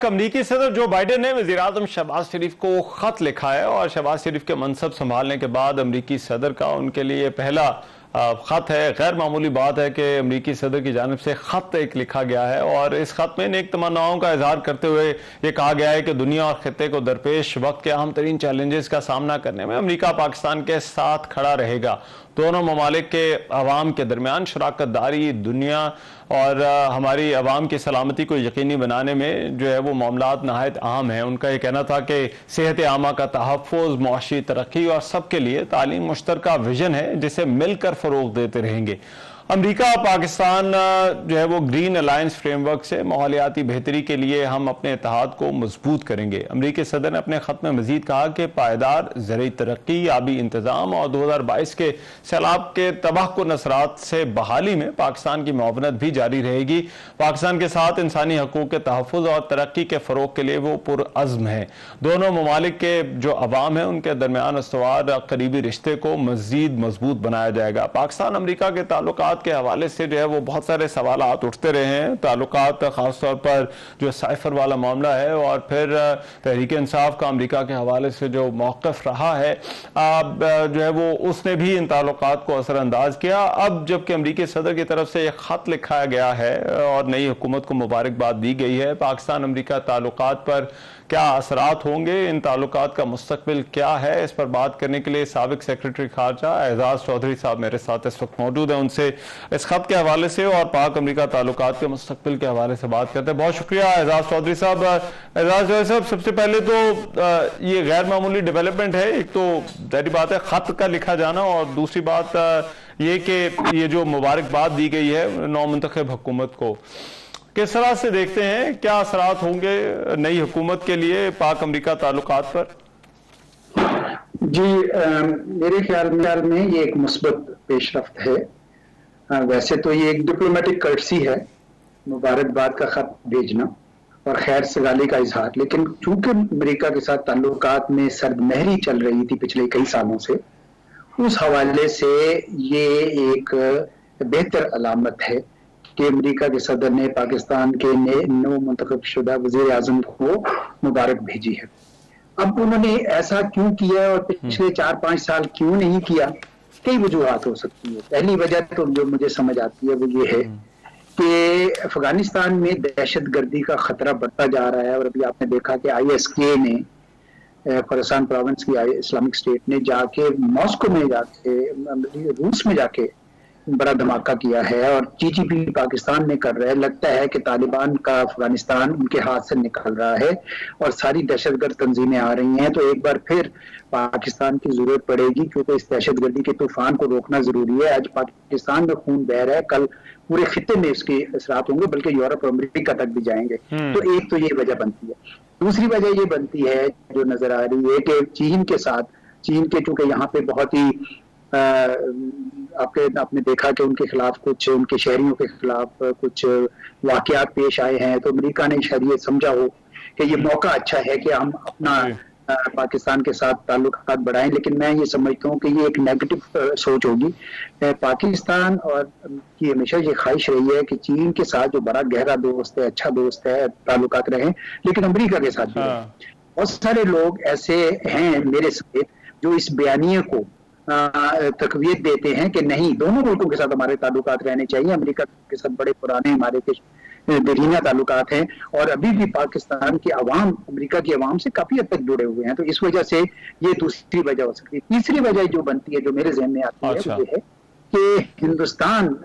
अमरीकी सदर Joe Biden ने वज़ीर-ए-आज़म शहबाज शरीफ को खत लिखा है और शहबाज शरीफ के मनसब संभालने के बाद अमरीकी सदर का उनके लिए पहला खत है। गैर मामूली बात है कि अमरीकी सदर की जानिब से खत एक लिखा गया है और इस खत में नेक तमन्नाओं का इजहार करते हुए ये कहा गया है कि दुनिया और खित्ते को दरपेश वक्त के अहम तरीन चैलेंजेस का सामना करने में अमरीका पाकिस्तान के साथ खड़ा रहेगा। दोनों ममालिक के अवाम के दरमियान शराकत दारी दुनिया और हमारी अवाम की सलामती को यकीनी बनाने में जो है वो मामलात नहायत अहम है। उनका ये कहना था कि सेहत आमा का तहफ़्फ़ुज़, मुआशी तरक्की और सबके लिए तालीम मुश्तरका विजन है जिसे मिलकर फ़रोग़ देते रहेंगे। अमरीका पाकिस्तान जो है वो ग्रीन अलायंस फ्रेमवर्क से माहौलियाती बेहतरी के लिए हम अपने इत्तेहाद को मजबूत करेंगे। अमरीकी सदर ने अपने खत में मजीद कहा कि पायदार ज़रूरी तरक्की, आबी इंतज़ाम और 2022 के सैलाब के तबाहकुन असरात से बहाली में पाकिस्तान की मुआवनत भी जारी रहेगी। पाकिस्तान के साथ इंसानी हकूक़ के तहफ़्फ़ुज़ और तरक्की के फ़रोग़ के लिए वो पुरअज़्म है। दोनों ममालिक के जो अवाम है उनके दरमियान अस्तवार करीबी रिश्ते को मज़ीद मजबूत बनाया जाएगा। पाकिस्तान अमरीका के ताल्लुकात के हवाले से जो है वो बहुत सारे सवालात उठते रहे हैं। ताल्लुकात खासतौर पर जो साइफर वाला मामला है और फिर तहरीक इंसाफ का अमरीका के हवाले से जो मौक़िफ़ रहा है जो है वो उसने भी इन ताल्लुकात को असरअंदाज किया। अब जबकि अमरीकी सदर की तरफ से एक ख़त लिखा गया है और नई हुकूमत को मुबारकबाद दी गई है, पाकिस्तान अमरीका ताल्लुकात पर क्या असरात होंगे, इन ताल्लुकात का मुस्तकबिल क्या है, इस पर बात करने के लिए साबिक सेक्रेटरी खारजा एजाज चौधरी साहब मेरे साथ इस वक्त मौजूद हैं। उनसे इस खत के हवाले से और पाक अमरीका ताल्लुकात के मुस्तकबिल के हवाले से बात करते हैं। बहुत शुक्रिया एजाज चौधरी साहब। एजाज चौधरी साहब, सबसे पहले तो ये गैर मामूली डेवलपमेंट है। एक तो जाहिर बात है खत का लिखा जाना और दूसरी बात ये कि ये जो मुबारकबाद दी गई है नौ मुंतखब हुकूमत को, किस तरह से देखते हैं, क्या असरात होंगे नई हुकूमत के लिए पाक अमरीका ताल्लुकात पर? जी, मेरे ख्याल में ये एक मुस्बत पेशरफ्त है। वैसे तो ये एक डिप्लोमेटिक कर्टसी है, मुबारकबाद का खत भेजना और खैर सगाली का इजहार, लेकिन चूंकि अमरीका के साथ ताल्लुकात में सर्दमहरी चल रही थी पिछले कई सालों से, उस हवाले से ये एक बेहतर अलामत है कि अमरीका के सदर ने पाकिस्तान के नौ मुंतखब शुदा वज़ीर आज़म को मुबारक भेजी है। अब उन्होंने ऐसा क्यों किया और पिछले 4-5 साल क्यों नहीं किया, कई वजूहात हो सकती है। पहली वजह तो जो मुझे समझ आती है वो ये है कि अफगानिस्तान में दहशतगर्दी का खतरा बढ़ता जा रहा है और अभी आपने देखा कि ISK ने खुरासान प्रोविंस की इस्लामिक स्टेट ने जाके मॉस्को में जाके रूस में जाके बड़ा धमाका किया है और TTP पाकिस्तान में कर रहा है। लगता है कि तालिबान का अफगानिस्तान उनके हाथ से निकल रहा है और सारी दहशतगर्द तंजीमें आ रही हैं। तो एक बार फिर पाकिस्तान की जरूरत पड़ेगी, क्योंकि इस दहशतगर्दी के तूफान को रोकना जरूरी है। आज पाकिस्तान में खून बह रहा है, कल पूरे खित्ते में इसके असरात होंगे, बल्कि यूरोप और अमेरिका तक भी जाएंगे। तो एक तो ये वजह बनती है। दूसरी वजह ये बनती है जो नजर आ रही है कि चीन के चूंकि यहाँ पे बहुत ही आपने देखा कि उनके खिलाफ कुछ, उनके शहरियों के खिलाफ कुछ वाकयात पेश आए हैं, तो अमेरिका ने शायद ये समझा हो कि ये मौका अच्छा है कि हम अपना पाकिस्तान के साथ ताल्लुकात बढ़ाएं। लेकिन मैं ये समझता हूँ कि ये एक नेगेटिव सोच होगी। पाकिस्तान और की हमेशा ये ख्वाहिश रही है कि चीन के साथ जो बड़ा गहरा दोस्त है, अच्छा दोस्त है, ताल्लुकात रहें, लेकिन अमेरिका के साथ भी रहें। बहुत सारे लोग ऐसे हैं मेरे समेत जो इस बयानिए को तकवीत देते हैं कि नहीं, दोनों मुल्कों के साथ हमारे ताल्लुकात रहने चाहिए। अमेरिका के साथ बड़े पुराने हमारे देरीना ताल्लुकात हैं और अभी भी पाकिस्तान की अवाम अमेरिका की अवाम से काफी हद तक जुड़े हुए हैं। तो इस वजह से ये दूसरी वजह हो सकती है। तीसरी वजह जो बनती है, जो मेरे जहन में आती है, वो ये है कि हिंदुस्तान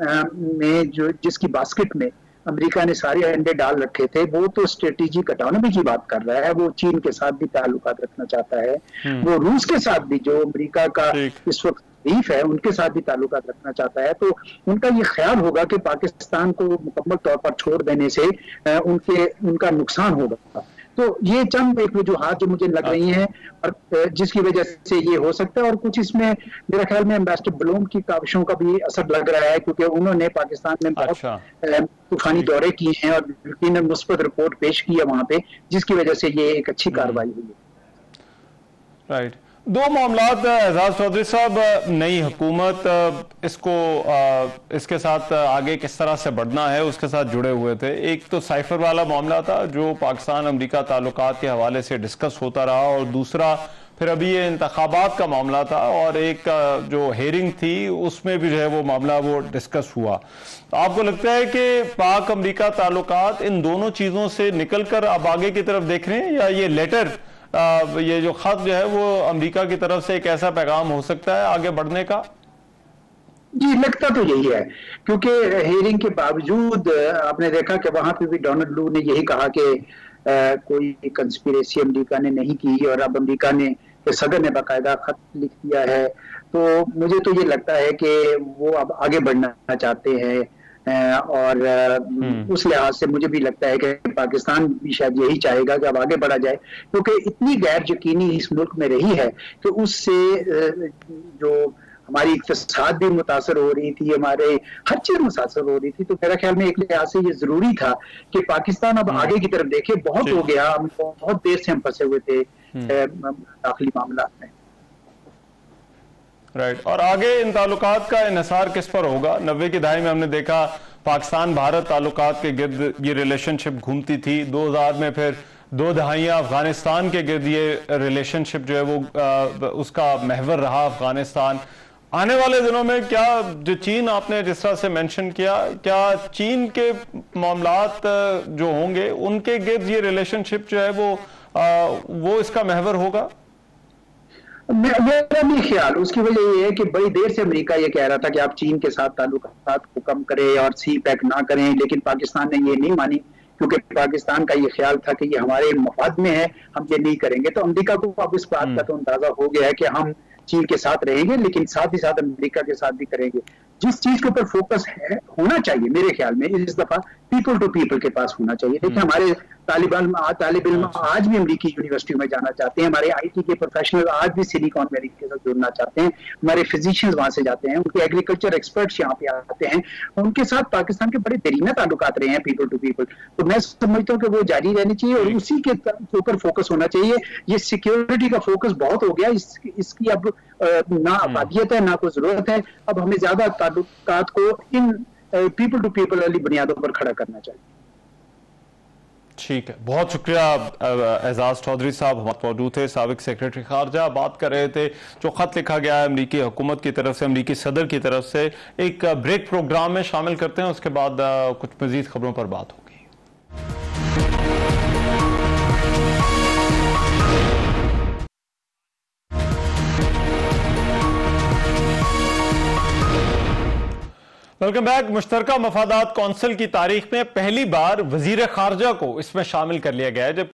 में जो जिसकी बास्केट में अमेरिका ने सारे अंडे डाल रखे थे, वो तो स्ट्रेटेजिक ऑटोनॉमी की बात कर रहा है। वो चीन के साथ भी ताल्लुकात रखना चाहता है, वो रूस के साथ भी, जो अमेरिका का इस वक्त हरीफ है, उनके साथ भी ताल्लुकात रखना चाहता है। तो उनका ये ख्याल होगा कि पाकिस्तान को मुकम्मल तौर पर छोड़ देने से उनका नुकसान होगा। तो ये चंद एक वजूहात जो मुझे लग रही हैं और जिसकी वजह से ये हो सकता है। और कुछ इसमें मेरा ख्याल में एम्बेसडर ब्लूम की काविशों का भी असर लग रहा है, क्योंकि उन्होंने पाकिस्तान में बहुत तूफानी दौरे किए हैं और यकीनन मुस्बत रिपोर्ट पेश की है वहां पे, जिसकी वजह से ये एक अच्छी कार्रवाई हुई है। राइट। दो मामलात एजाज चौधरी साहब, नई हुकूमत इसके साथ आगे किस तरह से बढ़ना है उसके साथ जुड़े हुए थे। एक तो साइफर वाला मामला था जो पाकिस्तान अमेरिका ताल्लुकात के हवाले से डिस्कस होता रहा, और दूसरा फिर अभी ये इंतखाबात का मामला था, और एक जो हेयरिंग थी उसमें भी जो है वो मामला वो डिस्कस हुआ। तो आपको लगता है कि पाक अमेरिका ताल्लुकात इन दोनों चीज़ों से निकलकर अब आगे की तरफ देख रहे हैं, या ये लेटर ये जो खत जो है वो अमेरिका की तरफ से एक ऐसा पैगाम हो सकता है आगे बढ़ने का? जी, लगता तो यही है, क्योंकि हेयरिंग के बावजूद आपने देखा कि वहां पे भी डोनाल्ड लू ने यही कहा कि कोई कंस्पिरेसी अमेरिका ने नहीं की, और अब अमेरिका ने सदर ने बाकायदा खत लिख दिया है। तो मुझे तो ये लगता है कि वो अब आगे बढ़ना चाहते हैं, और उस लिहाज से मुझे भी लगता है कि पाकिस्तान भी शायद यही चाहेगा कि अब आगे बढ़ा जाए, क्योंकि इतनी गैर यकीनी इस मुल्क में रही है कि उससे जो हमारी इक़्तिसाद भी मुतासर हो रही थी, हमारे हर चीज मुतासर हो रही थी। तो मेरा ख्याल में एक लिहाज से ये जरूरी था कि पाकिस्तान अब आगे की तरफ देखे। बहुत हो गया, हम बहुत देर से हम फंसे हुए थे दाखिली मामला में। राइट। और आगे इन ताल्लुकात का इन्हिसार किस पर होगा? 90 की दहाई में हमने देखा पाकिस्तान भारत ताल्लुकात के गिर्द ये रिलेशनशिप घूमती थी। 2000 में फिर 2 दहाइयां अफगानिस्तान के गिर्द ये रिलेशनशिप जो है वो उसका महवर रहा अफगानिस्तान। आने वाले दिनों में क्या जो चीन आपने जिस तरह से मेंशन किया, क्या चीन के मामलात जो होंगे उनके गिर्द ये रिलेशनशिप जो है वो इसका महवर होगा? मेरा भी ख्याल, उसकी वजह ये है कि बड़ी देर से अमेरिका ये कह रहा था कि आप चीन के साथ ताल्लुकात को कम करें और सी पैक ना करें, लेकिन पाकिस्तान ने ये नहीं मानी, क्योंकि पाकिस्तान का ये ख्याल था कि ये हमारे मफाद में है, हम ये नहीं करेंगे। तो अमेरिका को अब इस बात का तो अंदाजा हो गया है कि हम चीन के साथ रहेंगे, लेकिन साथ ही साथ अमेरिका के साथ भी करेंगे। जिस चीज के ऊपर फोकस है होना चाहिए मेरे ख्याल में इस दफा पीपल टू पीपल के पास होना चाहिए। देखिए, हमारे तालिब इल्म आज भी अमेरिकी यूनिवर्सिटी में जाना चाहते हैं, हमारे आईटी के प्रोफेशनल आज भी सिलिकॉन वैली के साथ जुड़ना चाहते हैं, हमारे फिजिशियंस वहां से जाते हैं, उनके एग्रीकल्चर एक्सपर्ट्स यहाँ पे आते हैं, उनके साथ पाकिस्तान के बड़े देरीना ताल्लुकात रहे हैं पीपल टू पीपल। तो मैं समझता हूँ कि वो जारी रहनी चाहिए और उसी के ऊपर फोकस होना चाहिए। ये सिक्योरिटी का फोकस बहुत हो गया, इसकी अब ना अफादियत है ना कोई जरूरत है। अब हमें ज्यादा ताल्लुकात को इन पीपल टू पीपल वाली बुनियादों पर खड़ा करना चाहिए। ठीक है, बहुत शुक्रिया एजाज चौधरी साहब हमारे मौजूद थे, साबिक सेक्रेटरी खारजा। बात कर रहे थे जो खत लिखा गया है अमरीकी हुकूमत की तरफ से, अमरीकी सदर की तरफ से। एक ब्रेक प्रोग्राम में शामिल करते हैं, उसके बाद कुछ मजीद खबरों पर बात होगी। Welcome back. मुश्तरका मफादात कौंसिल की तारीख में पहली बार वजीर खारजा को इसमें शामिल कर लिया गया है। जब